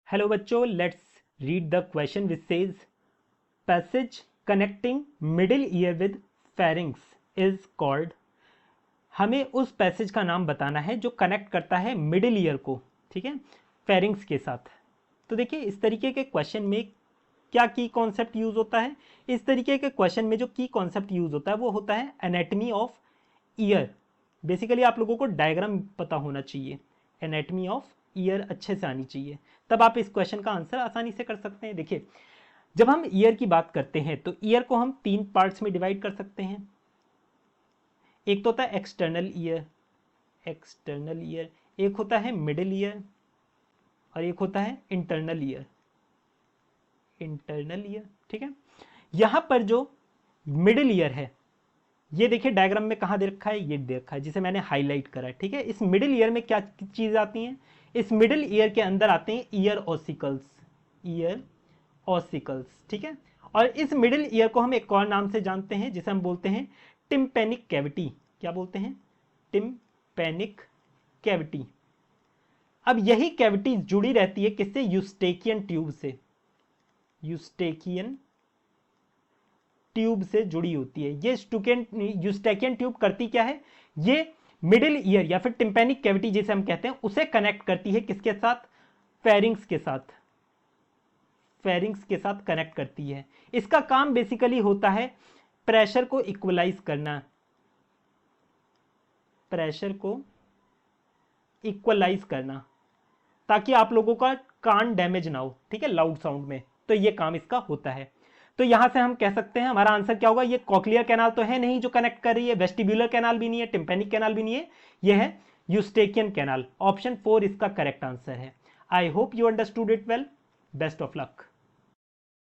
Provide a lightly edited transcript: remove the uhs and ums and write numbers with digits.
Hello बच्चों, let's read the question which says passage connecting middle ear with pharynx is called. हमें उस passage का नाम बताना है जो कनेक्ट करता है मिडिल ईयर को, ठीक है, फेरिंग्स के साथ। तो देखिए इस तरीके के क्वेश्चन में क्या की कॉन्सेप्ट यूज होता है। इस तरीके के क्वेश्चन में जो की कॉन्सेप्ट यूज होता है वो होता है एनाटमी ऑफ ईयर। बेसिकली आप लोगों को डायग्राम पता होना चाहिए, एनाटमी ऑफ ईयर अच्छे से आनी चाहिए, तब आप इस क्वेश्चन का आंसर आसानी से कर सकते हैं। देखिए जब हम ईयर की बात करते हैं तो ईयर को हम तीन पार्ट्स में डिवाइड कर सकते हैं। एक तो होता है एक्सटर्नल ईयर, एक होता है मिडिल ईयर और एक होता है इंटरनल ईयर, ठीक है। यहां पर जो मिडिल ईयर है ये देखिए डायग्राम में कहां दे रखा है, ये दे रखा है जिसे मैंने हाईलाइट करा है, ठीक है। इस मिडिल ईयर में क्या चीज आती हैं, इस मिडिल ईयर के अंदर आते हैं ईयर ऑसिकल्स, ठीक है। और इस मिडिल ईयर को हम एक और नाम से जानते हैं जिसे हम बोलते हैं टिम्पैनिक कैविटी। क्या बोलते हैं? Tympanic cavity. अब यही कैविटी जुड़ी रहती है किससे? यूस्टेकियन ट्यूब से, यूस्टेकियन ट्यूब से जुड़ी होती है। ये यूस्टेकियन ट्यूब करती क्या है, ये मिडिल ईयर या फिर टिम्पैनिक कैविटी जिसे हम कहते हैं उसे कनेक्ट करती है किसके साथ? फेरिंग्स के साथ, फेरिंग्स के साथ कनेक्ट करती है। इसका काम बेसिकली होता है प्रेशर को इक्वलाइज करना, प्रेशर को इक्वलाइज करना ताकि आप लोगों का कान डैमेज ना हो, ठीक है, लाउड साउंड में। तो ये काम इसका होता है। तो यहां से हम कह सकते हैं हमारा आंसर क्या होगा, ये कॉक्लियर कैनाल तो है नहीं जो कनेक्ट कर रही है, वेस्टिब्यूलर कैनाल भी नहीं है, टिम्पैनिक कैनाल भी नहीं है, ये है यूस्टेकियन कैनाल। ऑप्शन 4 इसका करेक्ट आंसर है। I hope you understood it well. Best of luck.